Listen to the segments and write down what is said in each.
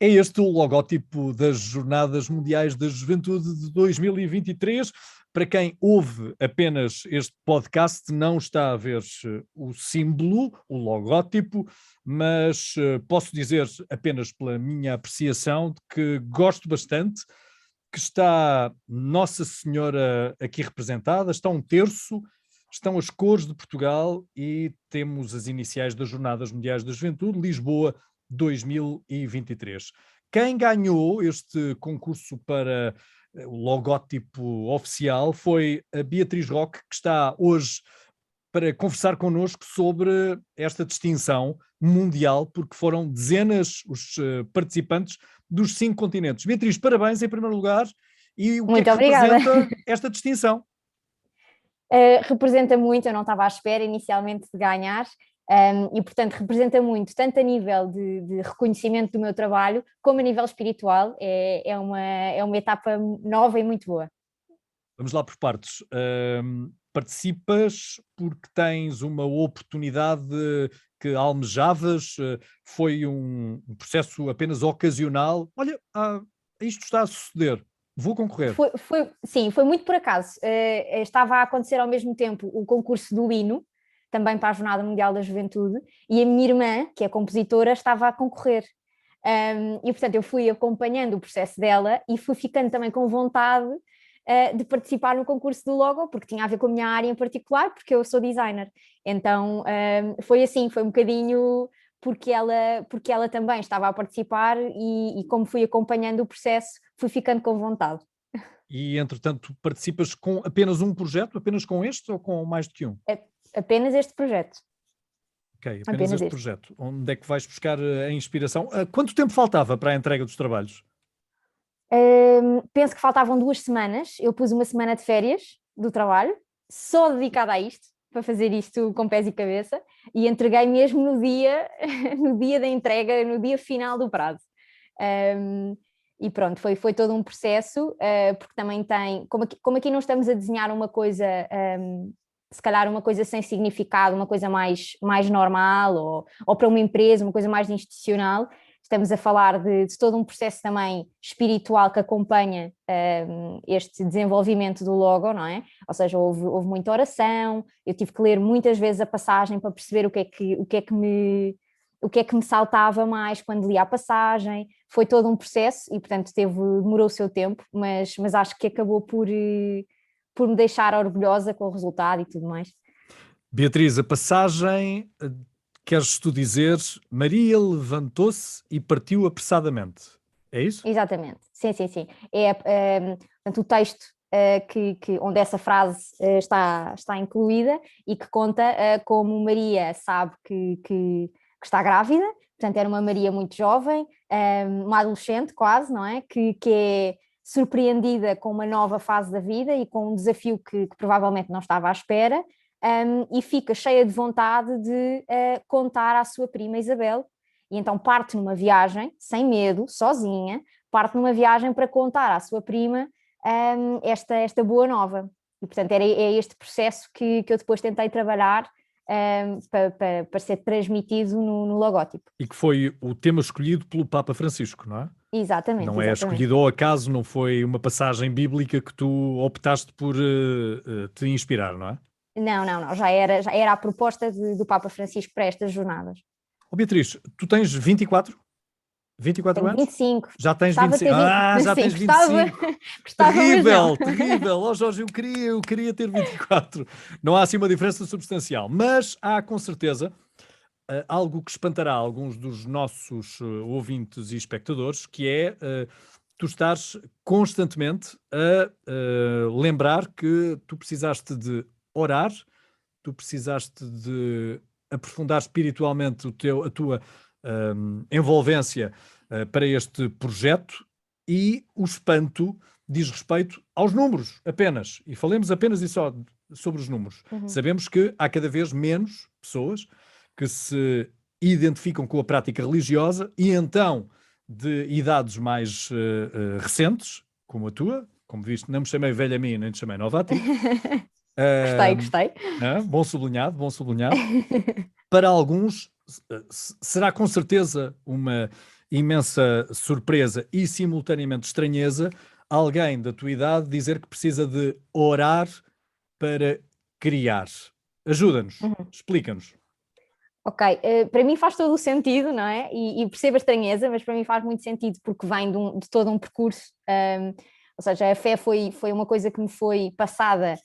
É este o logótipo das Jornadas Mundiais da Juventude de 2023. Para quem ouve apenas este podcast, não está a ver o símbolo, o logótipo, mas posso dizer apenas pela minha apreciação de que gosto bastante, que está Nossa Senhora aqui representada, está um terço, estão as cores de Portugal e temos as iniciais das Jornadas Mundiais da Juventude, Lisboa 2023. Quem ganhou este concurso para o logótipo oficial foi a Beatriz Roque, que está hoje para conversar connosco sobre esta distinção mundial, porque foram dezenas os participantes dos 5 continentes. Beatriz, parabéns em primeiro lugar. E o que é que representa esta distinção? Representa muito, eu não estava à espera inicialmente de ganhar, e portanto representa muito, tanto a nível de reconhecimento do meu trabalho, como a nível espiritual. É uma etapa nova e muito boa. Vamos lá por partes. Participas porque tens uma oportunidade que almejavas? Foi um processo apenas ocasional? Olha, isto está a suceder. Vou concorrer. Sim, foi muito por acaso. Estava a acontecer ao mesmo tempo o concurso do hino, também para a Jornada Mundial da Juventude, e a minha irmã, que é compositora, estava a concorrer. E portanto eu fui acompanhando o processo dela e fui ficando também com vontade de participar no concurso do logo, porque tinha a ver com a minha área em particular, porque eu sou designer. Então foi assim, foi um bocadinho porque ela também estava a participar e como fui acompanhando o processo, fui ficando com vontade. E, entretanto, participas com apenas um projeto? Apenas com este ou com mais do que um? Apenas este projeto. Ok, apenas este projeto. Onde é que vais buscar a inspiração? Quanto tempo faltava para a entrega dos trabalhos? Penso que faltavam 2 semanas. Eu pus uma semana de férias do trabalho, só dedicada a isto, para fazer isto com pés e cabeça, e entreguei mesmo no dia, no dia da entrega, no dia final do prazo. E pronto, foi todo um processo, porque também tem, como aqui não estamos a desenhar uma coisa, se calhar uma coisa sem significado, uma coisa mais normal, ou para uma empresa, uma coisa mais institucional, estamos a falar de todo um processo também espiritual que acompanha este desenvolvimento do logo, não é? Ou seja, houve muita oração, eu tive que ler muitas vezes a passagem para perceber o que é que me saltava mais quando lia a passagem. Foi todo um processo e, portanto, demorou o seu tempo, mas acho que acabou por me deixar orgulhosa com o resultado e tudo mais. Beatriz, a passagem, queres tu dizer, Maria levantou-se e partiu apressadamente, é isso? Exatamente, sim. Portanto, o texto onde essa frase está incluída e que conta como Maria sabe que está grávida, portanto era uma Maria muito jovem, uma adolescente quase, não é? Que é surpreendida com uma nova fase da vida e com um desafio que provavelmente não estava à espera, e fica cheia de vontade de contar à sua prima Isabel, e então parte numa viagem, sem medo, sozinha, parte numa viagem para contar à sua prima esta boa nova. E portanto é este processo que eu depois tentei trabalhar para ser transmitido no logótipo. E que foi o tema escolhido pelo Papa Francisco, não é? Exatamente. Não é escolhido ao acaso, não foi uma passagem bíblica que tu optaste por te inspirar, não é? Não, já era a proposta do Papa Francisco para estas jornadas. Beatriz, tu tens 24 Tenho anos? 25. Já tens 25. Já tens 25. Terrível. Oh, Jorge, eu queria ter 24. Não há assim uma diferença substancial, mas há com certeza algo que espantará alguns dos nossos ouvintes e espectadores, que é tu estares constantemente a lembrar que tu precisaste de orar, tu precisaste de aprofundar espiritualmente a tua envolvência para este projeto, e o espanto diz respeito aos números apenas, e falemos apenas e só sobre os números. Sabemos que há cada vez menos pessoas que se identificam com a prática religiosa, e então de idades mais recentes, como a tua, como viste, não me chamei velha a mim, nem te chamei nova a ti. Gostei. Bom sublinhado. Para alguns será com certeza uma imensa surpresa e simultaneamente estranheza alguém da tua idade dizer que precisa de orar para criar. Ajuda-nos, explica-nos. Ok, para mim faz todo o sentido, não é? E percebo a estranheza, mas para mim faz muito sentido porque vem de todo um percurso, ou seja, a fé foi uma coisa que me foi passada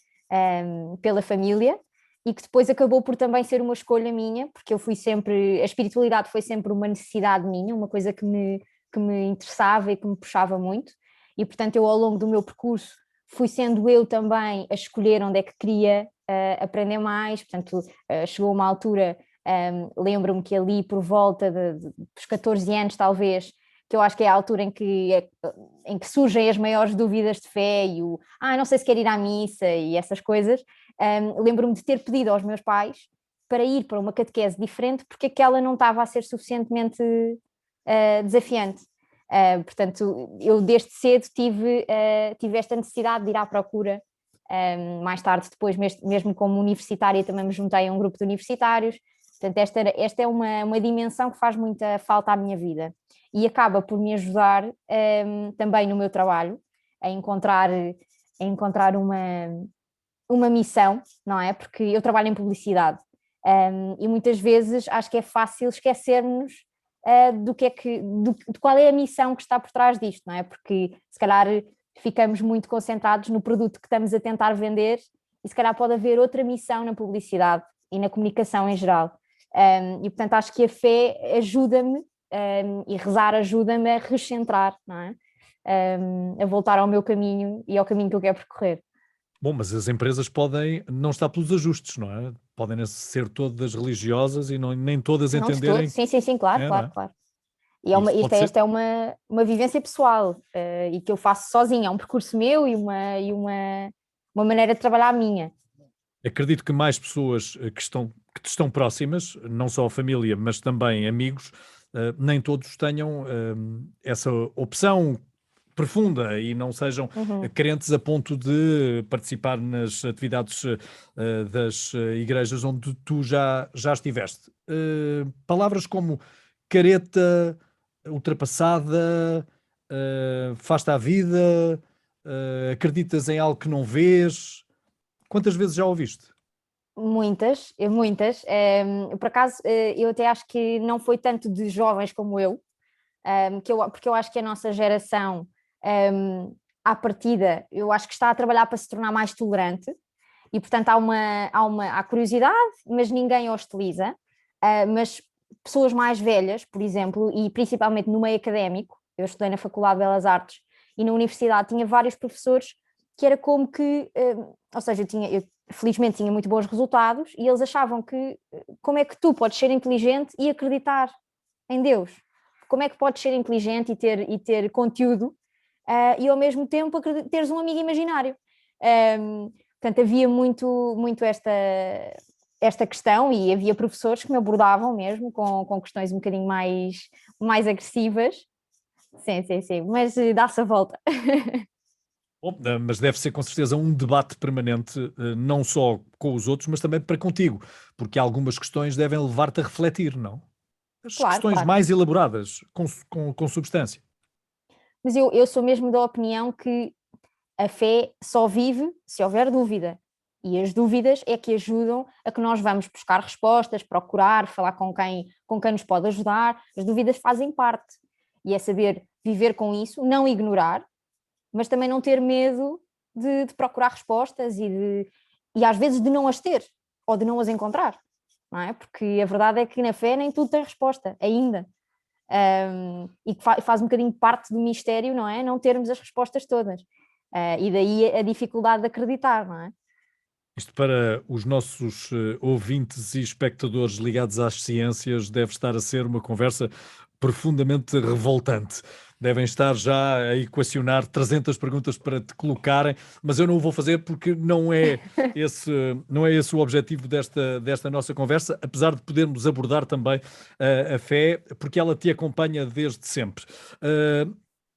pela família e que depois acabou por também ser uma escolha minha, porque eu fui sempre, a espiritualidade foi sempre uma necessidade minha, uma coisa que me interessava e que me puxava muito, e portanto eu ao longo do meu percurso fui sendo eu também a escolher onde é que queria aprender mais, portanto chegou uma altura. Lembro-me que ali por volta dos 14 anos talvez, que eu acho que é a altura em que surgem as maiores dúvidas de fé e não sei se quero ir à missa e essas coisas, lembro-me de ter pedido aos meus pais para ir para uma catequese diferente porque aquela não estava a ser suficientemente desafiante. Portanto, eu desde cedo tive esta necessidade de ir à procura. Mais tarde, depois, mesmo como universitária, também me juntei a um grupo de universitários. Portanto, esta é uma dimensão que faz muita falta à minha vida e acaba por me ajudar também no meu trabalho a encontrar uma missão, não é? Porque eu trabalho em publicidade e muitas vezes acho que é fácil esquecermos de qual é a missão que está por trás disto, não é? Porque se calhar ficamos muito concentrados no produto que estamos a tentar vender e se calhar pode haver outra missão na publicidade e na comunicação em geral. E portanto acho que a fé ajuda-me e rezar ajuda-me a recentrar, não é? A voltar ao meu caminho e ao caminho que eu quero percorrer. Bom, mas as empresas podem não estar pelos ajustes, não é? Podem ser todas religiosas e nem todas Não de todo, entenderem. sim, claro, É, não claro, é? claro. E Isto pode ser. esta é uma vivência pessoal e que eu faço sozinha, é um percurso meu e uma maneira de trabalhar minha. Acredito que mais pessoas que te estão próximas, não só a família, mas também amigos, nem todos tenham essa opção profunda e não sejam crentes a ponto de participar nas atividades das igrejas onde tu já estiveste. Palavras como careta, ultrapassada, faz-te à vida, acreditas em algo que não vês. Quantas vezes já ouviste? Muitas, muitas. Por acaso, eu até acho que não foi tanto de jovens como eu, porque eu acho que a nossa geração, à partida, eu acho que está a trabalhar para se tornar mais tolerante e, portanto, há curiosidade, mas ninguém hostiliza. Mas pessoas mais velhas, por exemplo, e principalmente no meio académico, eu estudei na Faculdade de Belas Artes e na universidade tinha vários professores que era como que, ou seja, eu felizmente tinha muito bons resultados e eles achavam que como é que tu podes ser inteligente e acreditar em Deus? Como é que podes ser inteligente e ter conteúdo e ao mesmo tempo teres um amigo imaginário? Portanto, havia muito esta questão e havia professores que me abordavam mesmo com questões um bocadinho mais agressivas. Sim, mas dá-se a volta. Bom, mas deve ser com certeza um debate permanente, não só com os outros, mas também para contigo, porque algumas questões devem levar-te a refletir, não? As Claro, questões claro. mais elaboradas, com substância. Mas eu sou mesmo da opinião que a fé só vive se houver dúvida. E as dúvidas é que ajudam a que nós vamos buscar respostas, procurar, falar com quem nos pode ajudar. As dúvidas fazem parte. E é saber viver com isso, não ignorar, mas também não ter medo de procurar respostas e às vezes de não as ter ou de não as encontrar. Não é? Porque a verdade é que na fé nem tudo tem resposta, ainda. E que faz um bocadinho parte do mistério, não é? Não termos as respostas todas. E daí a dificuldade de acreditar, não é? Isto para os nossos ouvintes e espectadores ligados às ciências deve estar a ser uma conversa profundamente revoltante. Devem estar já a equacionar 300 perguntas para te colocarem, mas eu não o vou fazer porque não é esse o objetivo desta nossa conversa, apesar de podermos abordar também a fé, porque ela te acompanha desde sempre.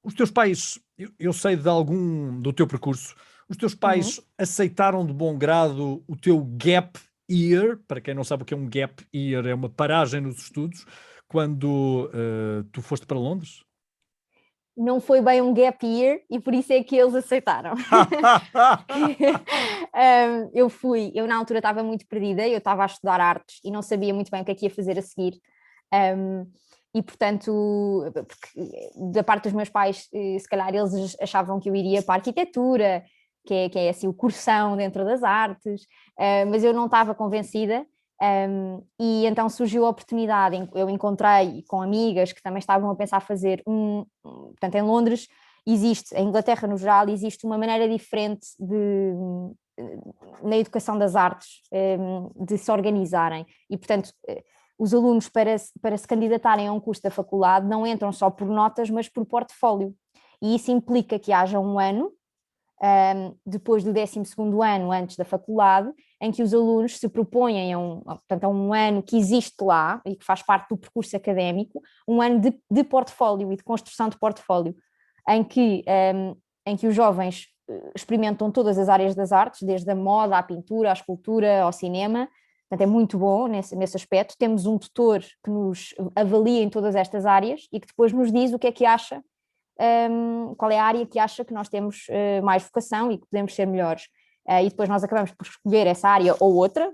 Os teus pais, eu sei de algum do teu percurso. Os teus Uhum. pais aceitaram de bom grado o teu gap year? Para quem não sabe o que é um gap year, é uma paragem nos estudos, quando tu foste para Londres? Não foi bem um gap year e por isso é que eles aceitaram. Eu na altura estava muito perdida, eu estava a estudar artes e não sabia muito bem o que é que ia fazer a seguir. E portanto, da parte dos meus pais, se calhar eles achavam que eu iria para a arquitetura, que é assim o cursão dentro das artes, mas eu não estava convencida. E então surgiu a oportunidade, eu encontrei com amigas que também estavam a pensar fazer portanto em Londres existe, em Inglaterra no geral, existe uma maneira diferente na educação das artes, de se organizarem e portanto os alunos para se candidatarem a um curso da faculdade não entram só por notas, mas por portfólio, e isso implica que haja um ano depois do 12º ano antes da faculdade, em que os alunos se propõem portanto, a um ano que existe lá e que faz parte do percurso académico, um ano de portfólio e de construção de portfólio, em que os jovens experimentam todas as áreas das artes, desde a moda, à pintura, à escultura, ao cinema. Portanto, é muito bom nesse aspecto. Temos um tutor que nos avalia em todas estas áreas e que depois nos diz o que é que acha, qual é a área que acha que nós temos mais vocação e que podemos ser melhores. E depois nós acabamos por escolher essa área ou outra,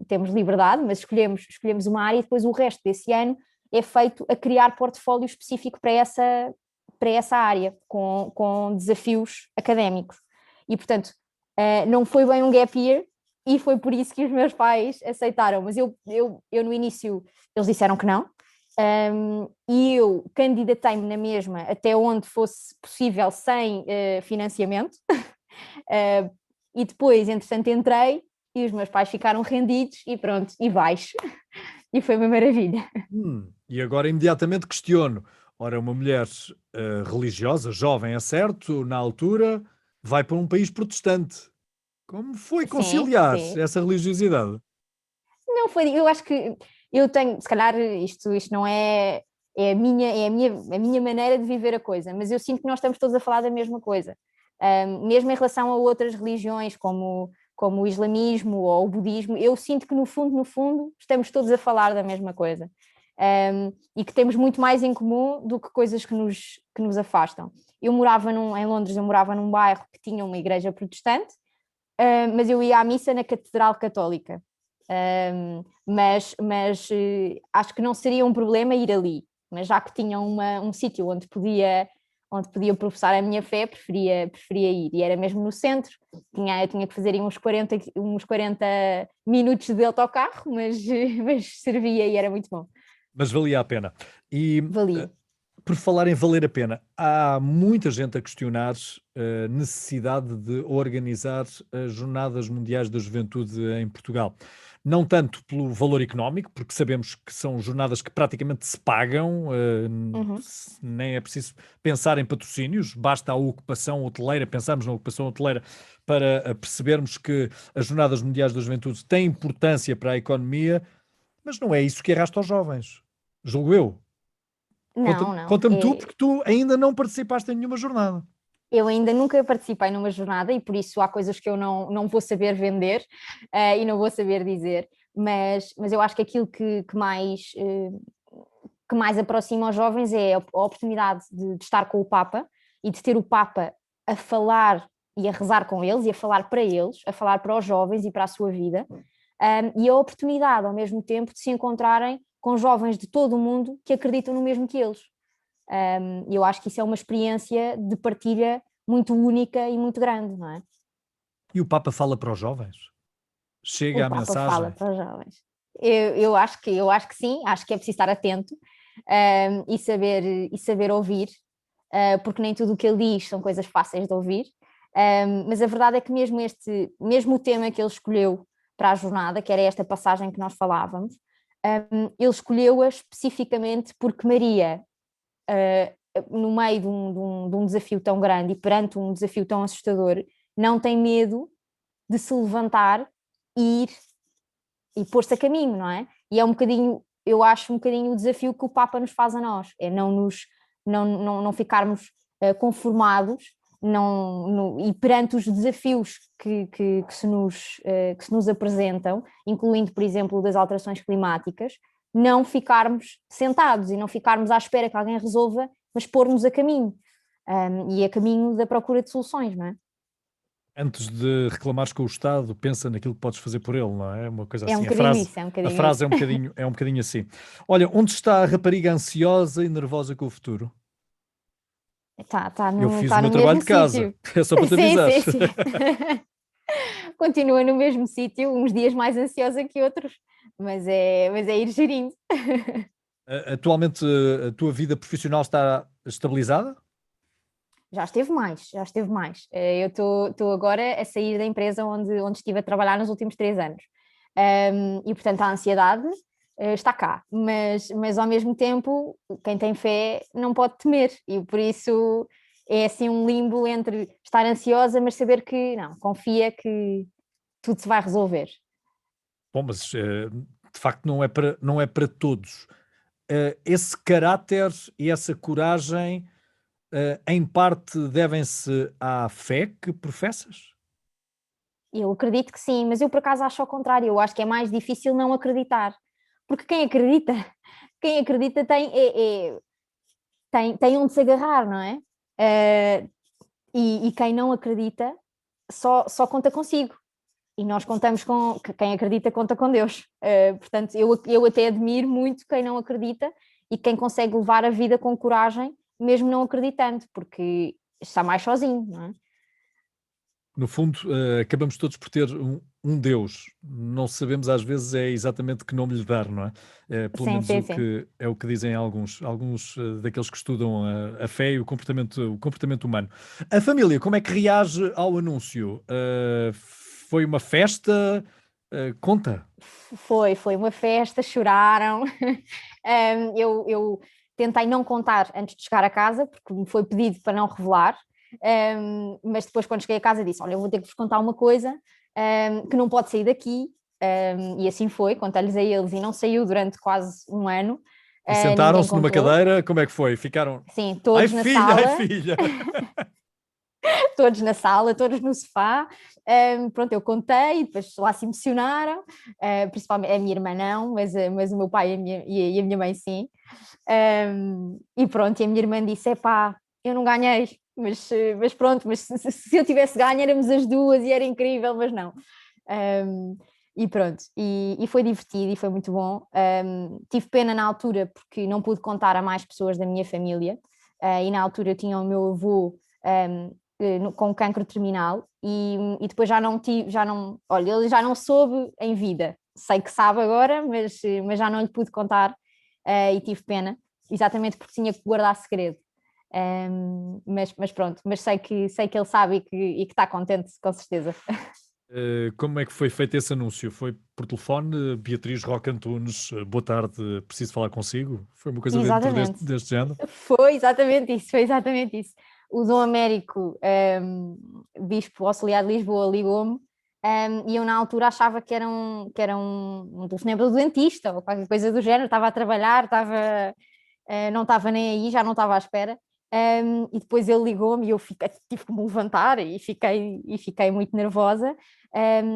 temos liberdade, mas escolhemos uma área e depois o resto desse ano é feito a criar portfólio específico para essa área, com desafios académicos. E portanto, não foi bem um gap year e foi por isso que os meus pais aceitaram, mas eu no início, eles disseram que não. E eu candidatei-me na mesma até onde fosse possível sem financiamento. E depois, entretanto, entrei e os meus pais ficaram rendidos e pronto, e vais. E foi uma maravilha. E agora imediatamente questiono. Ora, uma mulher religiosa, jovem, é certo, na altura, vai para um país protestante. Como foi conciliar Sim. essa religiosidade? Não foi, eu acho que eu tenho, se calhar isto não é a minha maneira de viver a coisa, mas eu sinto que nós estamos todos a falar da mesma coisa. Mesmo em relação a outras religiões, como o islamismo ou o budismo, eu sinto que no fundo, estamos todos a falar da mesma coisa. E que temos muito mais em comum do que coisas que nos afastam. Em Londres, eu morava num bairro que tinha uma igreja protestante, mas eu ia à missa na Catedral Católica. Mas acho que não seria um problema ir ali, mas já que tinha um sítio onde podia professar a minha fé, preferia ir, e era mesmo no centro, tinha que fazer uns 40 minutos de autocarro, mas servia e era muito bom. Mas valia a pena. E Valia. por falar em valer a pena, há muita gente a questionar a necessidade de organizar as Jornadas Mundiais da Juventude em Portugal. Não tanto pelo valor económico, porque sabemos que são jornadas que praticamente se pagam, Uhum. nem é preciso pensar em patrocínios, basta a ocupação hoteleira, pensarmos na ocupação hoteleira para percebermos que as Jornadas Mundiais da Juventude têm importância para a economia, mas não é isso que arrasta os jovens, julgo eu. Não. Conta-me tu, porque tu ainda não participaste em nenhuma jornada. Eu ainda nunca participei numa jornada e por isso há coisas que eu não vou saber vender, e não vou saber dizer, mas eu acho que aquilo que mais aproxima os jovens é a oportunidade de estar com o Papa e de ter o Papa a falar e a rezar com eles e a falar para eles, a falar para os jovens e para a sua vida, e a oportunidade ao mesmo tempo de se encontrarem com jovens de todo o mundo que acreditam no mesmo que eles. Eu acho que isso é uma experiência de partilha muito única e muito grande, não é? E o Papa fala para os jovens? O Chega a Papa fala mensagem? para os jovens. Eu acho que sim, acho que é preciso estar atento, e saber ouvir, porque nem tudo o que ele diz são coisas fáceis de ouvir, mas a verdade é que mesmo o tema que ele escolheu para a jornada, que era esta passagem que nós falávamos, ele escolheu-a especificamente porque Maria, no meio de um desafio tão grande e perante um desafio tão assustador, não tem medo de se levantar e ir e pôr-se a caminho, não é? E é um bocadinho, eu acho um bocadinho o desafio que o Papa nos faz a nós, é não ficarmos conformados e perante os desafios que se nos apresentam, incluindo, por exemplo, das alterações climáticas, não ficarmos sentados e não ficarmos à espera que alguém resolva, mas pôr-nos a caminho, e a caminho da procura de soluções, não é? Antes de reclamares com o Estado, pensa naquilo que podes fazer por ele, não é? Uma coisa É um assim. bocadinho isso, é um A bocadinho frase isso. é um bocadinho assim. Olha, onde está a rapariga ansiosa e nervosa com o futuro? Está Eu no, fiz o tá meu no trabalho mesmo de casa. sítio. É só para te Sim, sim, avisares. sim. Continua no mesmo sítio, uns dias mais ansiosa que outros, mas é ir gerindo. Atualmente, a tua vida profissional está estabilizada? Já esteve mais, já esteve mais. Eu estou agora a sair da empresa onde estive a trabalhar nos últimos 3 anos. E, portanto, a ansiedade está cá, mas ao mesmo tempo, quem tem fé não pode temer, e por isso é assim um limbo entre estar ansiosa, mas saber que não, confia que tudo se vai resolver. Bom, mas de facto não é para todos. Esse caráter e essa coragem, em parte, devem-se à fé que professas? Eu acredito que sim, mas eu por acaso acho ao contrário, eu acho que é mais difícil não acreditar, porque quem acredita tem onde se agarrar, não é? E quem não acredita só conta consigo. E nós contamos com quem acredita, conta com Deus. Portanto, eu até admiro muito quem não acredita e quem consegue levar a vida com coragem, mesmo não acreditando, porque está mais sozinho, não é? No fundo, acabamos todos por ter um Deus. Não sabemos às vezes é exatamente que nome lhe dar, não é? Pelo Sim, menos sim, sim. é o que dizem alguns daqueles que estudam a fé e o comportamento humano. A família, como é que reage ao anúncio? Foi uma festa? Conta. Foi uma festa, choraram. Eu tentei não contar antes de chegar a casa, porque me foi pedido para não revelar. Mas depois, quando cheguei a casa, disse: Olha, eu vou ter que vos contar uma coisa que não pode sair daqui. E assim foi, contei-lhes a eles e não saiu durante quase um ano. E Ninguém sentaram-se numa contou. cadeira, como é que foi? Ficaram. Sim, Ai todos na filha, ai sala, filha! todos na sala, todos no sofá. Pronto, eu contei, depois lá se emocionaram, principalmente a minha irmã não, mas o meu pai e a minha mãe sim. E pronto, e a minha irmã disse: Epá, eu não ganhei, mas pronto, mas se eu tivesse ganho éramos as duas e era incrível, mas não. E pronto, e foi divertido e foi muito bom. Tive pena na altura porque não pude contar a mais pessoas da minha família, e na altura eu tinha o meu avô com cancro terminal e depois já não tive, olha, ele já não soube em vida. Sei que sabe agora, mas já não lhe pude contar, e tive pena, exatamente porque tinha que guardar segredo. Mas pronto, mas sei que ele sabe e que está contente, com certeza. Como é que foi feito esse anúncio? Foi por telefone? Beatriz Roque Antunes, boa tarde, preciso falar consigo? Foi uma coisa dentro Exatamente. deste género? Foi exatamente isso. O Dom Américo, bispo auxiliar de Lisboa, ligou-me, e eu na altura achava que era um telefonema do dentista ou qualquer coisa do género, estava a trabalhar, não estava nem aí, já não estava à espera. E depois ele ligou-me e eu tive que me levantar e fiquei muito nervosa,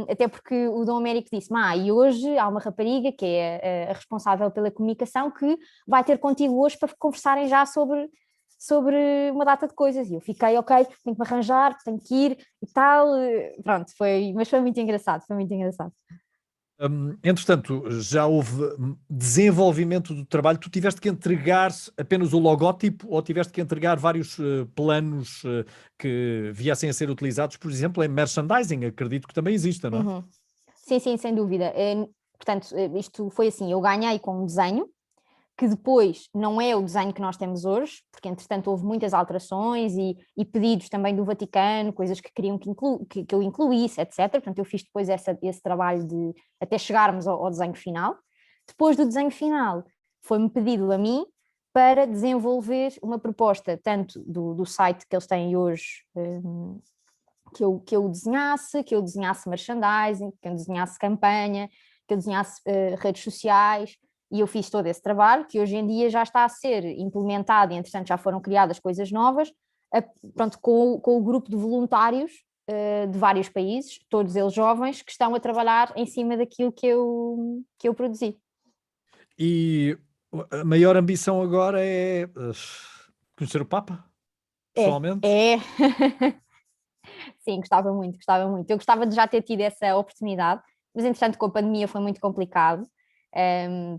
até porque o Dom Américo disse: e hoje há uma rapariga que é a responsável pela comunicação que vai ter contigo hoje para conversarem já sobre uma data de coisas. E eu fiquei: ok, tenho que me arranjar, tenho que ir e tal. Pronto, mas foi muito engraçado, foi muito engraçado. Entretanto, já houve desenvolvimento do trabalho. Tu tiveste que entregar apenas o logótipo ou tiveste que entregar vários planos que viessem a ser utilizados, por exemplo, em merchandising? Acredito que também exista, não é? Uhum. Sim, sim, sem dúvida. Portanto, isto foi assim: eu ganhei com um desenho, que depois não é o desenho que nós temos hoje, porque entretanto houve muitas alterações e pedidos também do Vaticano, coisas que queriam que eu incluísse, etc. Portanto, eu fiz depois esse trabalho de até chegarmos ao desenho final. Depois do desenho final, foi-me pedido a mim para desenvolver uma proposta, tanto do site que eles têm hoje, que eu desenhasse merchandising, que eu desenhasse campanha, que eu desenhasse redes sociais, e eu fiz todo esse trabalho, que hoje em dia já está a ser implementado e, entretanto, já foram criadas coisas novas, pronto, com o grupo de voluntários de vários países, todos eles jovens, que estão a trabalhar em cima daquilo que eu produzi. E a maior ambição agora é conhecer o Papa, pessoalmente? É. Sim, gostava muito, gostava muito. Eu gostava de já ter tido essa oportunidade, mas entretanto com a pandemia foi muito complicado,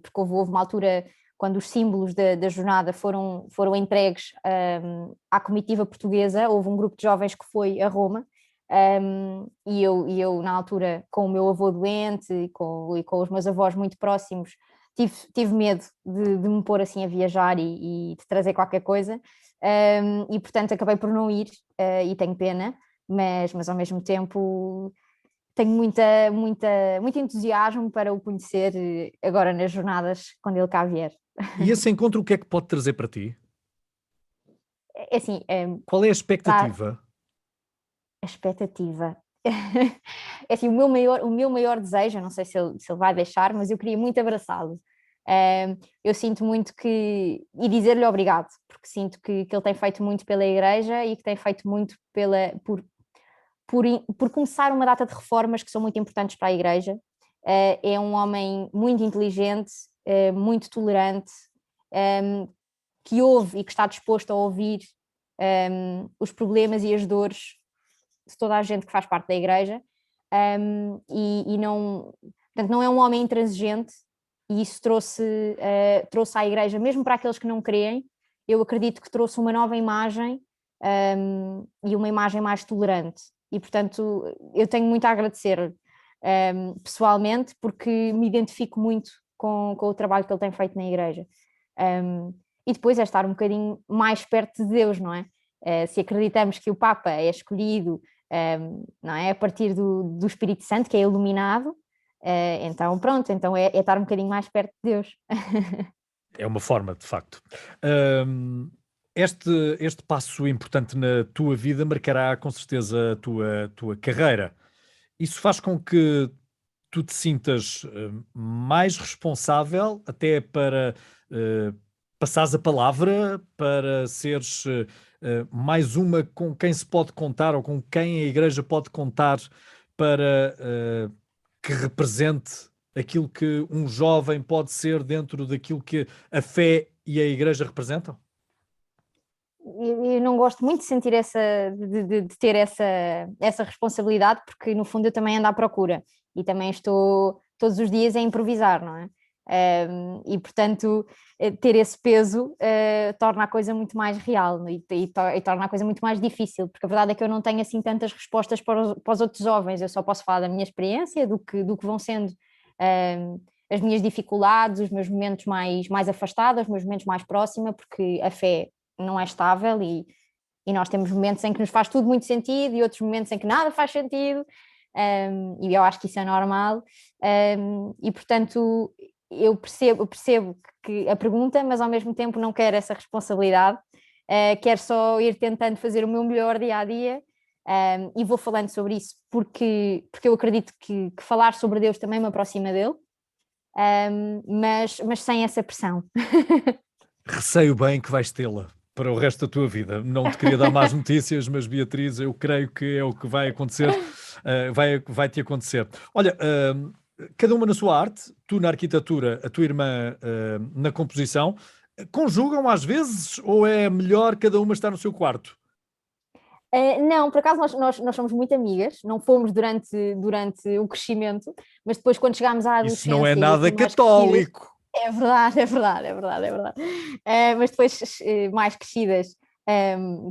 porque houve uma altura quando os símbolos da jornada foram entregues à comitiva portuguesa, houve um grupo de jovens que foi a Roma, e eu na altura com o meu avô doente e com os meus avós muito próximos, tive medo de me pôr assim a viajar e de trazer qualquer coisa, e portanto acabei por não ir, e tenho pena, mas ao mesmo tempo tenho muito entusiasmo para o conhecer agora nas jornadas quando ele cá vier. E esse encontro o que é que pode trazer para ti? É assim, Qual é a tá, expectativa? a expectativa. É assim, o meu maior desejo, eu não sei se ele vai deixar, mas eu queria muito abraçá-lo. Eu sinto muito e dizer-lhe obrigado, porque sinto que ele tem feito muito pela Igreja e que tem feito muito por começar uma data de reformas que são muito importantes para a Igreja. É um homem muito inteligente, muito tolerante, que ouve e que está disposto a ouvir os problemas e as dores de toda a gente que faz parte da Igreja, e não, portanto, não é um homem intransigente, e isso trouxe à Igreja, mesmo para aqueles que não creem, eu acredito que trouxe uma nova imagem, e uma imagem mais tolerante, e portanto eu tenho muito a agradecer pessoalmente, porque me identifico muito com o trabalho que ele tem feito na Igreja. E depois é estar um bocadinho mais perto de Deus, não é? Se acreditamos que o Papa é escolhido, não é? A partir do Espírito Santo, que é iluminado, então pronto, então é estar um bocadinho mais perto de Deus. É uma forma, de facto. Hum, este passo importante na tua vida marcará com certeza a tua carreira. Isso faz com que tu te sintas mais responsável até para passares a palavra, para seres mais uma com quem se pode contar ou com quem a Igreja pode contar para que represente aquilo que um jovem pode ser dentro daquilo que a fé e a Igreja representam? Eu não gosto muito de sentir de ter essa responsabilidade, porque no fundo eu também ando à procura e também estou todos os dias a improvisar, não é? E portanto, ter esse peso torna a coisa muito mais real e torna a coisa muito mais difícil, porque a verdade é que eu não tenho assim tantas respostas para os outros jovens, eu só posso falar da minha experiência, do que vão sendo as minhas dificuldades, os meus momentos mais afastados, os meus momentos mais próximos, porque a fé não é estável, e nós temos momentos em que nos faz tudo muito sentido e outros momentos em que nada faz sentido, e eu acho que isso é normal, e portanto eu percebo que a pergunta, mas ao mesmo tempo não quero essa responsabilidade, quero só ir tentando fazer o meu melhor dia a dia, e vou falando sobre isso porque eu acredito que falar sobre Deus também me aproxima dele, mas sem essa pressão. Receio bem que vais tê-la para o resto da tua vida. Não te queria dar más notícias, mas Beatriz, eu creio que é o que vai acontecer, vai-te acontecer. Olha, cada uma na sua arte, tu na arquitetura, a tua irmã na composição, conjugam às vezes ou é melhor cada uma estar no seu quarto? Não, por acaso nós somos muito amigas, não fomos durante o crescimento, mas depois quando chegámos à Isso não é adolescência e nada assim mais crescidas, católico. é verdade, é verdade, é verdade, é verdade. Mas depois, mais crescidas,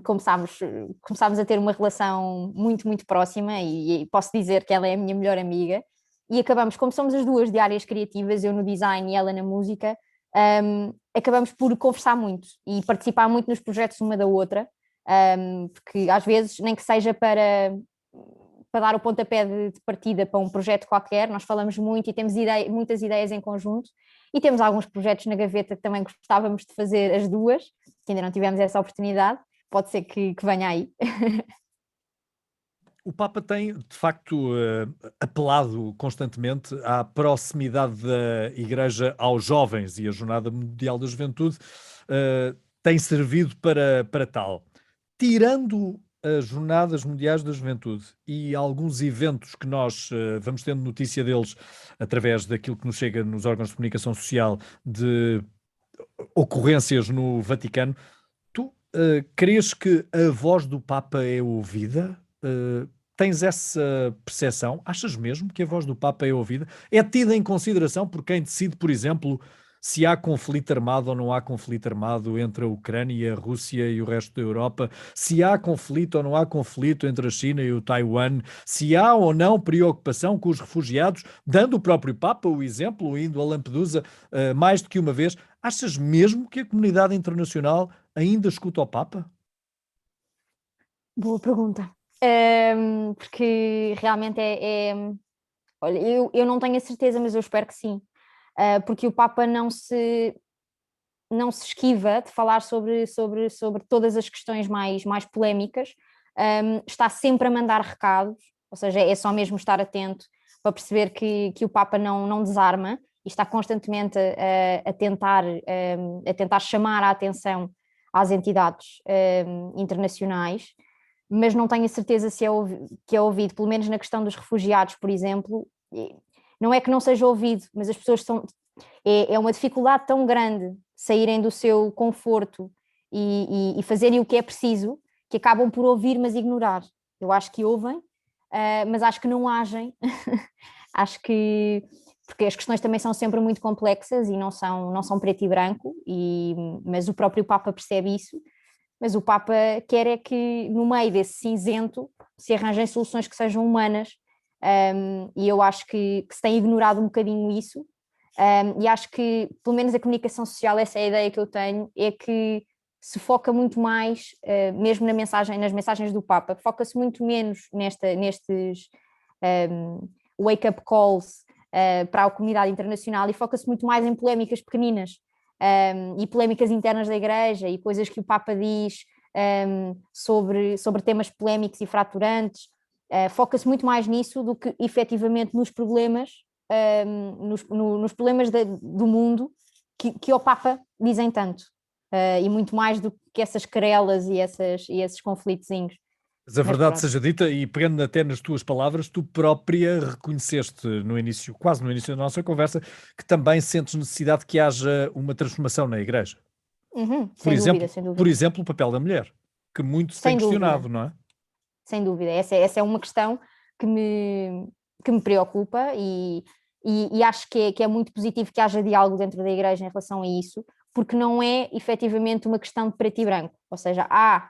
começámos a ter uma relação muito, muito próxima, e posso dizer que ela é a minha melhor amiga, e acabamos, como somos as duas de áreas criativas, eu no design e ela na música, acabamos por conversar muito e participar muito nos projetos uma da outra, porque às vezes, nem que seja para dar o pontapé de partida para um projeto qualquer, nós falamos muito e temos muitas ideias em conjunto, e temos alguns projetos na gaveta que também gostávamos de fazer as duas, que ainda não tivemos essa oportunidade, pode ser que venha aí. O Papa tem, de facto, apelado constantemente à proximidade da Igreja aos jovens, e a Jornada Mundial da Juventude tem servido para tal. Tirando as Jornadas Mundiais da Juventude e alguns eventos que nós vamos tendo notícia deles através daquilo que nos chega nos órgãos de comunicação social de ocorrências no Vaticano, tu crês que a voz do Papa é ouvida? Tens essa percepção? Achas mesmo que a voz do Papa é ouvida? É tida em consideração por quem decide, por exemplo, se há conflito armado ou não há conflito armado entre a Ucrânia, a Rússia e o resto da Europa? Se há conflito ou não há conflito entre a China e o Taiwan? Se há ou não preocupação com os refugiados? Dando o próprio Papa o exemplo, indo a Lampedusa mais do que uma vez, achas mesmo que a comunidade internacional ainda escuta o Papa? Boa pergunta. Porque realmente olha, eu não tenho a certeza, mas eu espero que sim. Porque o Papa não se esquiva de falar sobre todas as questões mais polémicas, está sempre a mandar recados, ou seja, é só mesmo estar atento para perceber que o Papa não desarma e está constantemente a tentar chamar a atenção às entidades internacionais, mas não tenho a certeza se que é ouvido, pelo menos na questão dos refugiados, por exemplo. Não é que não seja ouvido, mas as pessoas é uma dificuldade tão grande saírem do seu conforto e fazerem o que é preciso, que acabam por ouvir, mas ignorar. Eu acho que ouvem, mas acho que não agem. Acho que porque as questões também são sempre muito complexas e não são preto e branco, mas o próprio Papa percebe isso. Mas o Papa quer é que no meio desse cinzento se arranjem soluções que sejam humanas, e eu acho que se tem ignorado um bocadinho isso. E acho que, pelo menos a comunicação social, essa é a ideia que eu tenho, é que se foca muito mais, mesmo nas mensagens do Papa, foca-se muito menos nestes wake-up calls para a comunidade internacional e foca-se muito mais em polémicas pequeninas e polémicas internas da Igreja e coisas que o Papa diz sobre temas polémicos e fraturantes. Foca-se muito mais nisso do que efetivamente nos problemas nos problemas do mundo que ao Papa dizem tanto, e muito mais do que essas querelas e esses conflitozinhos. Mas a Mas verdade pronto. seja dita, e pegando até nas tuas palavras, tu própria reconheceste no início, quase no início da nossa conversa, que também sentes necessidade que haja uma transformação na Igreja. Uhum, Por sem dúvida, exemplo, sem por dúvida. exemplo, o papel da mulher, que muito se tem Sem dúvida, questionado, não é? sem dúvida. Essa é uma questão que me preocupa e acho que é muito positivo que haja diálogo dentro da Igreja em relação a isso, porque não é efetivamente uma questão de preto e branco, ou seja, há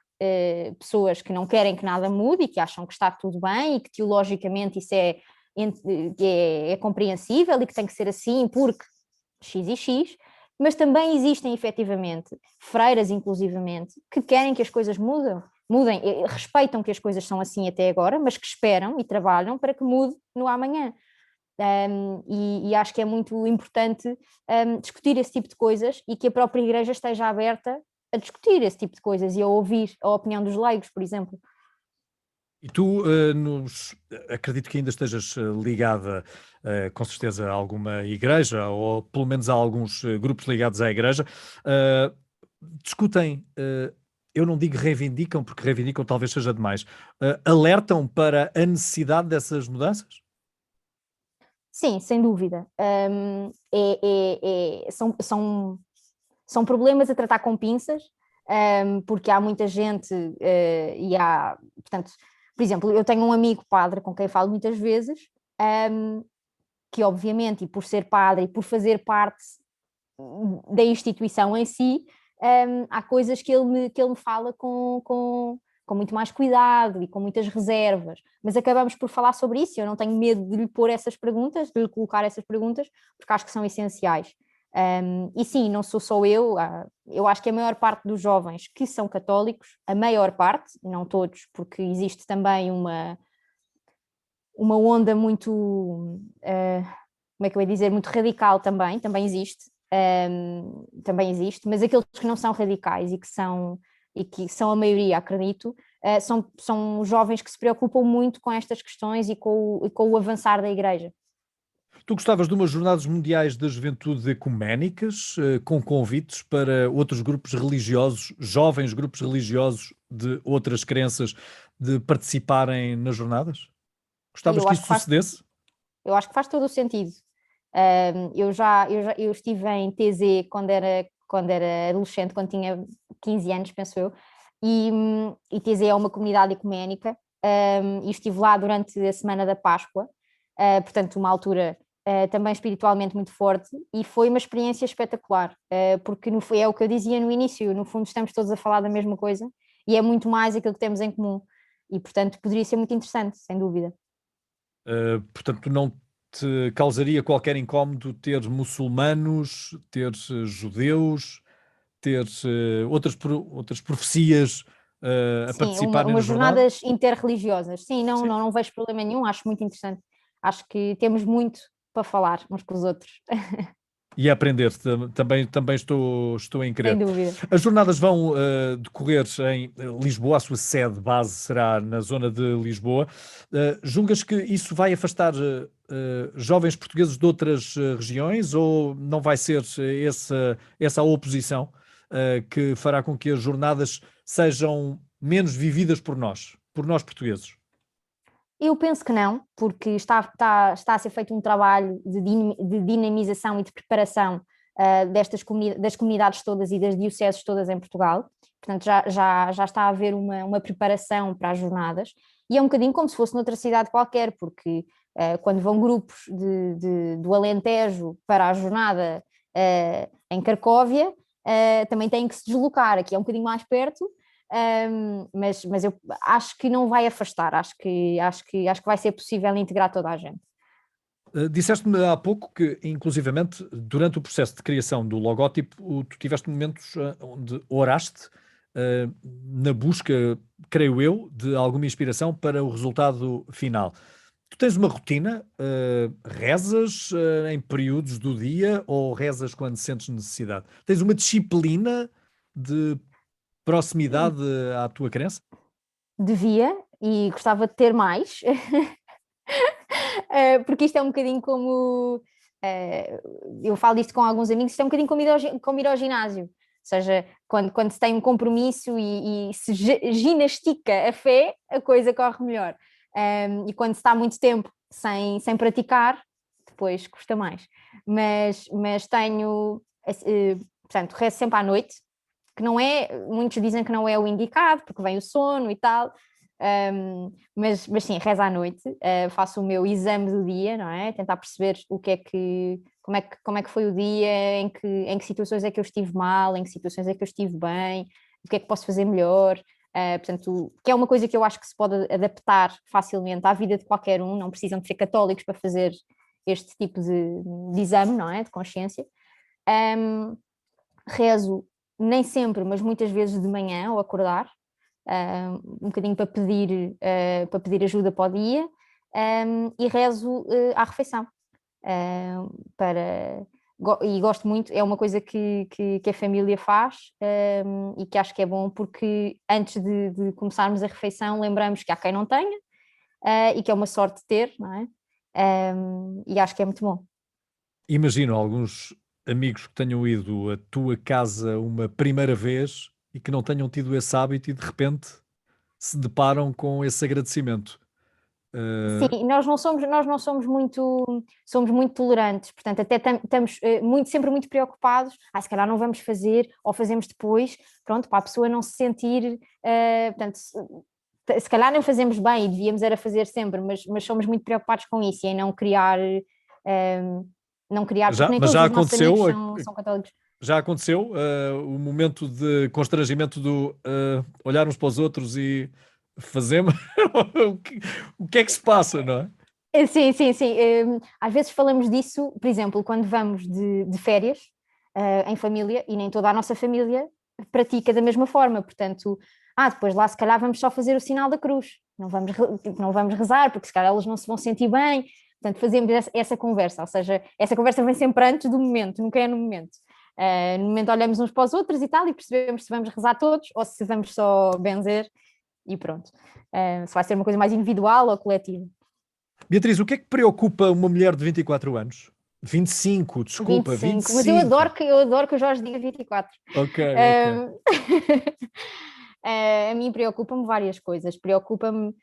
pessoas que não querem que nada mude e que acham que está tudo bem e que teologicamente isso é compreensível e que tem que ser assim porque X e X, mas também existem efetivamente freiras, inclusivamente, que querem que as coisas mudem, respeitam que as coisas são assim até agora, mas que esperam e trabalham para que mude no amanhã. E acho que é muito importante discutir esse tipo de coisas e que a própria Igreja esteja aberta a discutir esse tipo de coisas e a ouvir a opinião dos leigos, por exemplo. E tu, acredito que ainda estejas ligada, com certeza, a alguma igreja, ou pelo menos a alguns grupos ligados à igreja, uh, discutem, eu não digo reivindicam, porque reivindicam talvez seja demais, alertam para a necessidade dessas mudanças? Sim, sem dúvida. São problemas a tratar com pinças, porque há muita gente portanto, por exemplo, eu tenho um amigo padre com quem falo muitas vezes, um, que obviamente, e por ser padre e por fazer parte da instituição em si, há coisas que ele me fala com muito mais cuidado e com muitas reservas, mas acabamos por falar sobre isso. Eu não tenho medo de lhe pôr essas perguntas, de lhe colocar essas perguntas, porque acho que são essenciais. E sim, não sou só eu acho que a maior parte dos jovens que são católicos, a maior parte, não todos, porque existe também uma onda muito, como é que eu ia dizer, muito radical também existe, também existe, mas aqueles que não são radicais e que são a maioria, acredito, são jovens que se preocupam muito com estas questões e com o avançar da Igreja. Tu gostavas de umas Jornadas Mundiais da Juventude ecuménicas, com convites para outros grupos religiosos, jovens grupos religiosos de outras crenças, de participarem nas jornadas? Gostavas Eu que acho isso que faz, sucedesse? eu acho que faz todo o sentido. Eu estive em TZ quando era adolescente, quando tinha 15 anos, penso eu, e TZ é uma comunidade ecuménica, e estive lá durante a Semana da Páscoa, portanto, uma altura também espiritualmente muito forte, e foi uma experiência espetacular, porque é o que eu dizia no início, no fundo estamos todos a falar da mesma coisa, e é muito mais aquilo que temos em comum, e portanto poderia ser muito interessante, sem dúvida. Portanto, não te causaria qualquer incómodo ter muçulmanos, ter judeus, ter outras profecias a Sim, participarem na umas jornada? jornadas interreligiosas. Sim, Sim. não vejo problema nenhum, acho muito interessante. Acho que temos muito para falar uns com os outros, E a aprender, também estou em sem querer. dúvida. As jornadas vão decorrer em Lisboa, a sua sede base será na zona de Lisboa. Julgas que isso vai afastar jovens portugueses de outras regiões ou não vai ser essa a oposição que fará com que as jornadas sejam menos vividas por nós portugueses? Eu penso que não, porque está a ser feito um trabalho de dinamização e de preparação das comunidades todas e das dioceses todas em Portugal. Portanto, já está a haver uma preparação para as jornadas, e é um bocadinho como se fosse noutra cidade qualquer, porque quando vão grupos do Alentejo para a jornada em Cracóvia, também têm que se deslocar. Aqui é um bocadinho mais perto, mas eu acho que não vai afastar, acho que vai ser possível integrar toda a gente. Disseste-me há pouco que, inclusivamente, durante o processo de criação do logótipo, tu tiveste momentos onde oraste na busca, creio eu, de alguma inspiração para o resultado final. Tu tens uma rotina? Rezas em períodos do dia ou rezas quando sentes necessidade? Tens uma disciplina de proximidade à tua crença? Devia e gostava de ter mais, porque isto é um bocadinho como. Eu falo disto com alguns amigos, isto é um bocadinho como ir ao ginásio. Ou seja, quando se tem um compromisso e se ginastica a fé, a coisa corre melhor. E quando se está muito tempo sem praticar, depois custa mais. Mas tenho, portanto, rezo sempre à noite, que não é, muitos dizem que não é o indicado, porque vem o sono e tal, mas sim, rezo à noite, faço o meu exame do dia, não é? Tentar perceber como é que foi o dia, em que situações é que eu estive mal, em que situações é que eu estive bem, o que é que posso fazer melhor. Portanto, que é uma coisa que eu acho que se pode adaptar facilmente à vida de qualquer um, não precisam de ser católicos para fazer este tipo de exame, não é? De consciência. Rezo nem sempre, mas muitas vezes de manhã ao acordar, um bocadinho para pedir ajuda para o dia, e rezo à refeição. Para, e gosto muito, é uma coisa que a família faz, e que acho que é bom porque antes de começarmos a refeição lembramos que há quem não tenha, e que é uma sorte ter, não é? E acho que é muito bom. Imagino alguns amigos que tenham ido à tua casa uma primeira vez e que não tenham tido esse hábito e de repente se deparam com esse agradecimento. Eh, Sim, somos muito tolerantes, portanto, até estamos sempre muito preocupados. Se calhar não vamos fazer, ou fazemos depois, pronto, para a pessoa não se sentir, portanto, se calhar não fazemos bem e devíamos era fazer sempre, mas somos muito preocupados com isso e em não criar, porque nem mas todos os nossos amigos são católicos. já aconteceu o momento de constrangimento do olhar uns para os outros e fazemos o que é que se passa, não é? Sim, sim, sim. Às vezes falamos disso, por exemplo, quando vamos de férias, em família, e nem toda a nossa família pratica da mesma forma. Portanto, depois lá se calhar vamos só fazer o sinal da cruz, não vamos rezar, porque se calhar elas não se vão sentir bem. Portanto, fazemos essa conversa, ou seja, essa conversa vem sempre antes do momento, nunca é no momento. No momento olhamos uns para os outros e tal, e percebemos se vamos rezar todos ou se vamos só benzer, e pronto. Se vai ser uma coisa mais individual ou coletiva. Beatriz, o que é que preocupa uma mulher de 24 anos? 25, desculpa, 25, mas eu 25. adoro que o Jorge diga 24. Ok, ok. Um, a mim preocupa-me várias coisas. Preocupam-me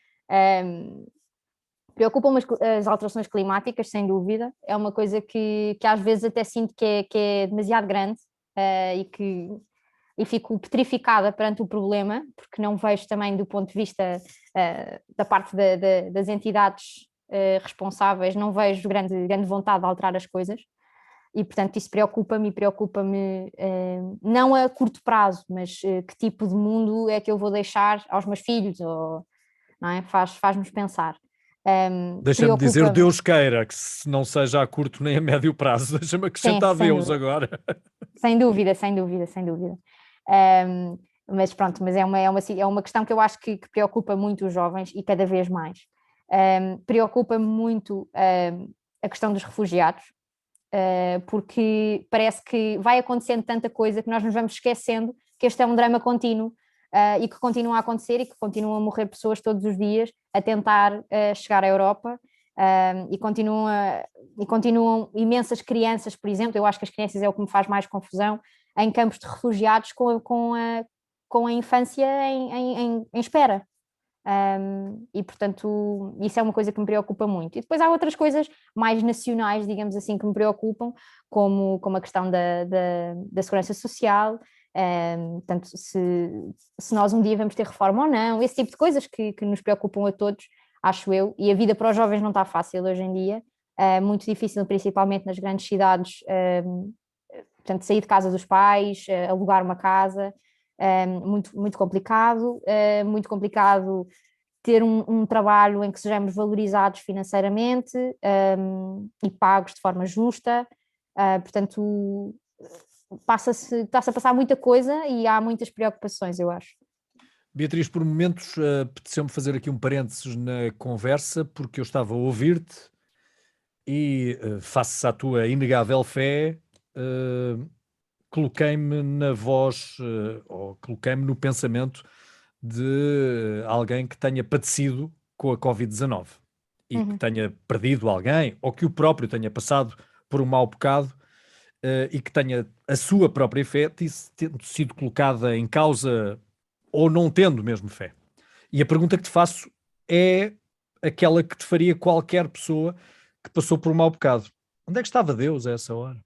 as alterações climáticas, sem dúvida. É uma coisa que às vezes até sinto que é demasiado grande, e fico petrificada perante o problema, porque não vejo também do ponto de vista da parte das entidades responsáveis, não vejo grande vontade de alterar as coisas. E, portanto, isso preocupa-me não a curto prazo, mas que tipo de mundo é que eu vou deixar aos meus filhos, ou, não é? Faz-nos pensar. Deixa-me dizer, Preocupa-me, Deus queira, que se não seja a curto nem a médio prazo, deixa-me sim, acrescentar sem Deus dúvida, agora. sem dúvida, sem dúvida, sem dúvida. Um, mas pronto, mas é uma questão que eu acho que preocupa muito os jovens e cada vez mais. Preocupa-me muito a questão dos refugiados, porque parece que vai acontecendo tanta coisa que nós nos vamos esquecendo que este é um drama contínuo, e que continua a acontecer e que continuam a morrer pessoas todos os dias a tentar chegar à Europa, e continuam imensas crianças, por exemplo. Eu acho que as crianças é o que me faz mais confusão, em campos de refugiados com a infância em espera. E portanto isso é uma coisa que me preocupa muito. E depois há outras coisas mais nacionais, digamos assim, que me preocupam, como a questão da segurança social, tanto se nós um dia vamos ter reforma ou não, esse tipo de coisas que nos preocupam a todos, acho eu. E a vida para os jovens não está fácil hoje em dia, muito difícil, principalmente nas grandes cidades. Portanto, sair de casa dos pais, alugar uma casa, muito complicado, muito complicado ter um trabalho em que sejamos valorizados financeiramente, e pagos de forma justa. Portanto, está-se a passar muita coisa e há muitas preocupações, eu acho. Beatriz, por momentos apeteceu-me fazer aqui um parênteses na conversa, porque eu estava a ouvir-te e, face à tua inegável fé, coloquei-me na voz, ou coloquei-me no pensamento de alguém que tenha padecido com a Covid-19 e que Uhum. tenha perdido alguém, ou que o próprio tenha passado por um mau bocado, e que tenha a sua própria fé tendo sido colocada em causa ou não tendo mesmo fé. E a pergunta que te faço é aquela que te faria qualquer pessoa que passou por um mau bocado. Onde é que estava Deus a essa hora?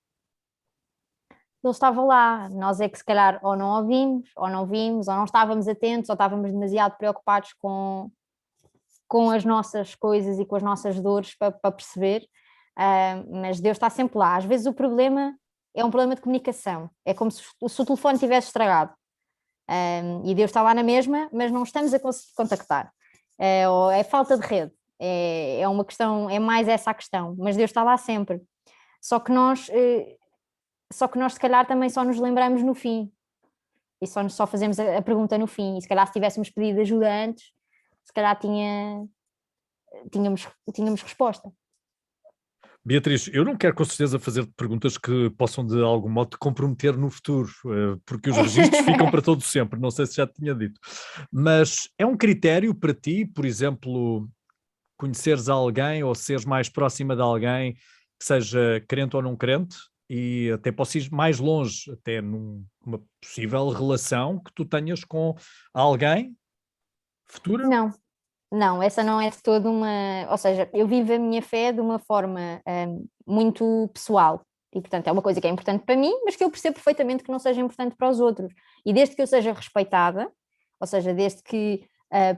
Ele estava lá, nós é que se calhar ou não ouvimos, ou não vimos, ou não estávamos atentos, ou estávamos demasiado preocupados com as nossas coisas e com as nossas dores para perceber. Mas Deus está sempre lá. Às vezes o problema é um problema de comunicação, é como se o telefone tivesse estragado. E Deus está lá na mesma, mas não estamos a conseguir contactar. Ou é falta de rede, é uma questão, é mais essa a questão, mas Deus está lá sempre. Só que nós, se calhar também só nos lembramos no fim, e só fazemos a pergunta no fim, e se calhar se tivéssemos pedido ajuda antes, se calhar tínhamos resposta. Beatriz, eu não quero com certeza fazer perguntas que possam de algum modo te comprometer no futuro, porque os registros ficam para todo sempre, não sei se já te tinha dito. Mas é um critério para ti, por exemplo, conheceres alguém ou seres mais próxima de alguém que seja crente ou não crente, e até posso ir mais longe, até numa possível relação que tu tenhas com alguém futura? Não, não, essa não é de toda uma. Ou seja, eu vivo a minha fé de uma forma muito pessoal. E, portanto, é uma coisa que é importante para mim, mas que eu percebo perfeitamente que não seja importante para os outros. E desde que eu seja respeitada, ou seja, desde que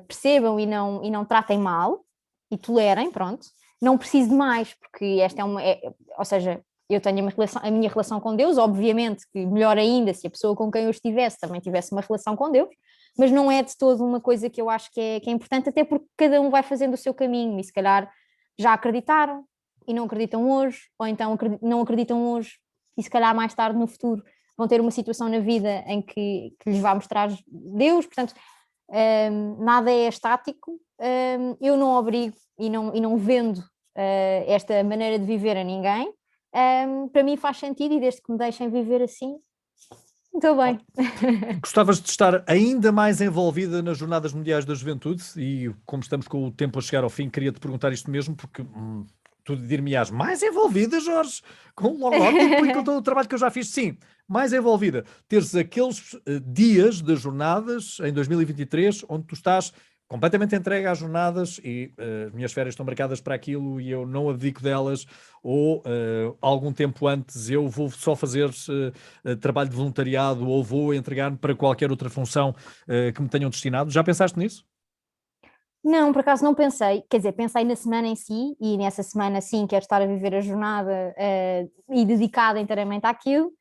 percebam e não tratem mal e tolerem, pronto, não preciso de mais, porque esta é uma. Ou seja, eu tenho a minha relação com Deus, obviamente que melhor ainda se a pessoa com quem eu estivesse também tivesse uma relação com Deus, mas não é de todo uma coisa que eu acho que é importante, até porque cada um vai fazendo o seu caminho e se calhar já acreditaram e não acreditam hoje, ou então não acreditam hoje e se calhar mais tarde no futuro vão ter uma situação na vida em que lhes vai mostrar Deus. Portanto, nada é estático, eu não obrigo e não vendo esta maneira de viver a ninguém. Para mim faz sentido e desde que me deixem viver assim, Estou bem. Gostavas de estar ainda mais envolvida nas Jornadas Mundiais da Juventude e, como estamos com o tempo a chegar ao fim, queria-te perguntar isto mesmo, porque tu dir-me-ás mais envolvida, Jorge, com o logótipo e com todo o trabalho que eu já fiz. Sim, mais envolvida. Teres aqueles dias das jornadas em 2023 onde tu estás completamente entregue às jornadas e as minhas férias estão marcadas para aquilo e eu não abdico delas, ou algum tempo antes eu vou só fazer trabalho de voluntariado ou vou entregar-me para qualquer outra função que me tenham destinado. Já pensaste nisso? Não, por acaso não pensei, quer dizer, pensei na semana em si, e nessa semana sim quero estar a viver a jornada e dedicada inteiramente àquilo.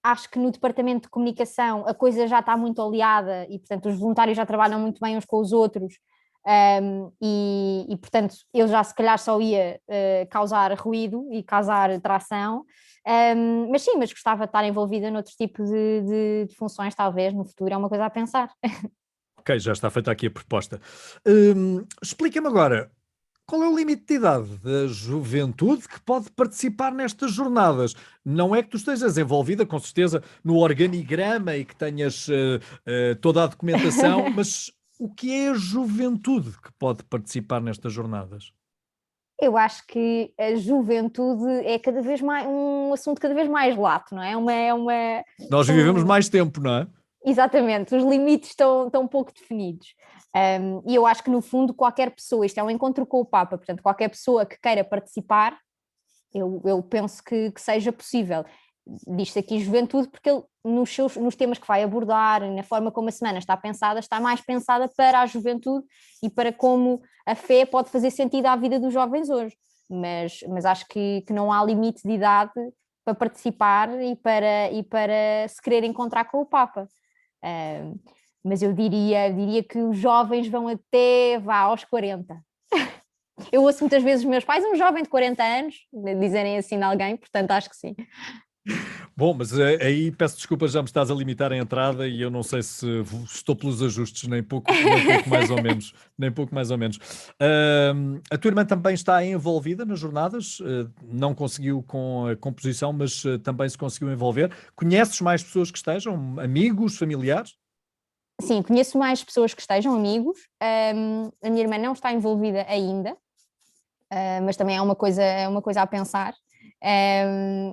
Acho que no departamento de comunicação a coisa já está muito oleada e, portanto, os voluntários já trabalham muito bem uns com os outros, e, portanto, eu já se calhar só ia causar ruído e causar tração. Mas sim, mas gostava de estar envolvida noutro tipo de funções, talvez, no futuro, é uma coisa a pensar. Ok, já está feita aqui a proposta. Explica-me agora, qual é o limite de idade da juventude que pode participar nestas jornadas? Não é que tu estejas envolvida, com certeza, no organigrama e que tenhas toda a documentação, mas o que é a juventude que pode participar nestas jornadas? Eu acho que a juventude é cada vez mais um assunto cada vez mais lato, não é? Nós vivemos São, mais tempo, não é? exatamente, os limites estão pouco definidos. E eu acho que, no fundo, qualquer pessoa, isto é um encontro com o Papa, portanto, qualquer pessoa que queira participar, eu penso que seja possível. Diz-se aqui juventude porque ele, nos temas que vai abordar, na forma como a semana está pensada, está mais pensada para a juventude e para como a fé pode fazer sentido à vida dos jovens hoje. Mas acho que não há limite de idade para participar e para se querer encontrar com o Papa. Mas eu diria que os jovens vão até aos 40. Eu ouço muitas vezes os meus pais, um jovem de 40 anos, dizerem assim de alguém, portanto acho que sim. Bom, mas aí peço desculpas, já me estás a limitar a entrada e eu não sei se estou pelos ajustes, nem pouco mais ou menos, nem pouco mais ou menos. A tua irmã também está envolvida nas jornadas, não conseguiu com a composição, mas também se conseguiu envolver. Conheces mais pessoas que estejam, amigos, familiares? Sim, conheço mais pessoas que estejam amigos. A minha irmã não está envolvida ainda, mas também é uma coisa a pensar.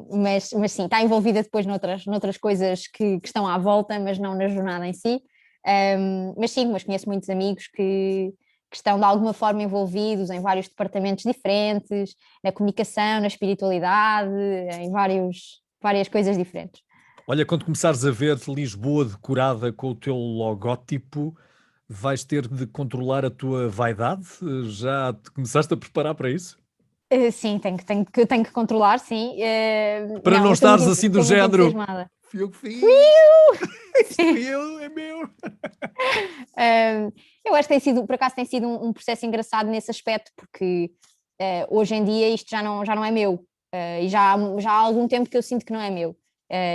Mas sim, está envolvida depois noutras coisas que estão à volta, mas não na jornada em si. Mas sim, mas conheço muitos amigos que estão de alguma forma envolvidos em vários departamentos diferentes, na comunicação, na espiritualidade, em várias coisas diferentes. Olha, quando começares a ver Lisboa decorada com o teu logótipo, vais ter de controlar a tua vaidade? Já te começaste a preparar para isso? Sim, tenho que controlar, sim. Para Não, não mas estares assim do estou muito género, entusiasmada. fui eu que Fui fiz, isto eu! fui eu, é meu. Eu acho que por acaso tem sido um processo engraçado nesse aspecto, porque hoje em dia isto já não é meu, e já há algum tempo que eu sinto que não é meu,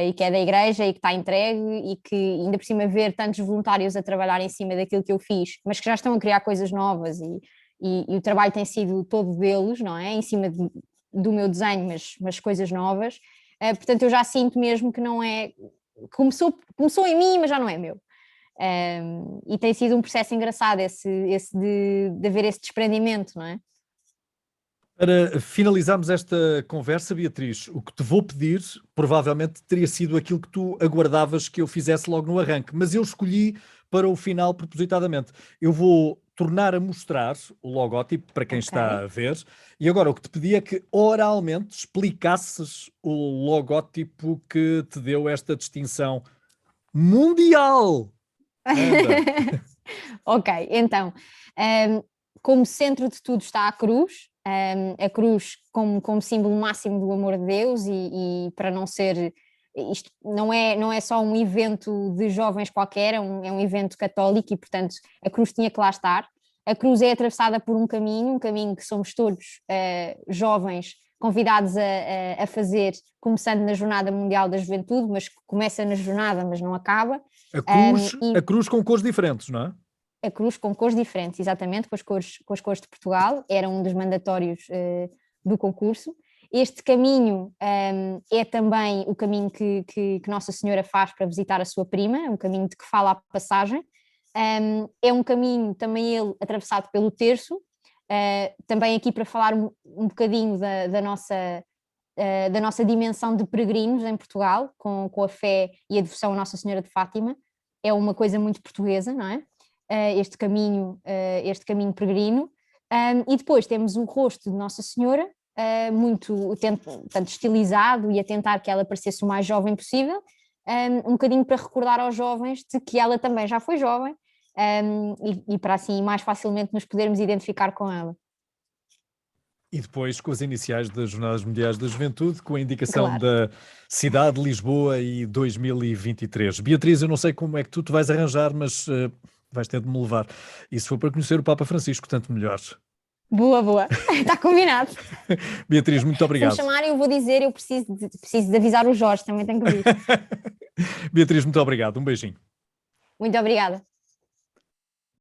e que é da igreja e que está entregue, e que ainda por cima ver tantos voluntários a trabalhar em cima daquilo que eu fiz, mas que já estão a criar coisas novas e o trabalho tem sido todo deles, não é? Em cima do meu desenho, mas coisas novas. Portanto, eu já sinto mesmo que não é. Começou em mim, mas já não é meu. E tem sido um processo engraçado esse de haver esse desprendimento, não é? Para finalizarmos esta conversa, Beatriz, o que te vou pedir provavelmente teria sido aquilo que tu aguardavas que eu fizesse logo no arranque, mas eu escolhi para o final propositadamente. Eu vou tornar a mostrar o logótipo para quem Ok. está a ver, e agora o que te pedi é que oralmente explicasses o logótipo que te deu esta distinção mundial. Anda. Ok, então, como centro de tudo está a cruz, a cruz como símbolo máximo do amor de Deus e para não ser, isto não é só um evento de jovens qualquer, é um evento católico e, portanto, a cruz tinha que lá estar. A cruz é atravessada por um caminho que somos todos jovens convidados a fazer, começando na Jornada Mundial da Juventude, mas começa na jornada, mas não acaba. A E cruz com cores diferentes, não é? a cruz com cores diferentes, exatamente, com as cores de Portugal, era um dos mandatórios do concurso, Este caminho é também o caminho que Nossa Senhora faz para visitar a sua prima, um caminho de que fala a passagem. É um caminho também ele atravessado pelo terço, também aqui para falar um bocadinho da nossa dimensão de peregrinos em Portugal, com a fé e a devoção a Nossa Senhora de Fátima. É uma coisa muito portuguesa, não é? Este caminho peregrino. E depois temos o rosto de Nossa Senhora, muito tanto estilizado e a tentar que ela parecesse o mais jovem possível, um bocadinho para recordar aos jovens de que ela também já foi jovem, e para assim mais facilmente nos podermos identificar com ela. E depois com as iniciais das Jornadas Mundiais da Juventude, com a indicação Claro. da cidade, Lisboa e 2023. Beatriz, eu não sei como é que tu te vais arranjar, mas vais ter de me levar. E se for para conhecer o Papa Francisco, tanto melhor. Boa, está combinado. Beatriz, muito Se me obrigado. chamarem, eu vou dizer, eu preciso de avisar o Jorge, também tenho que vir. Beatriz, muito obrigado. Um beijinho. Muito obrigada.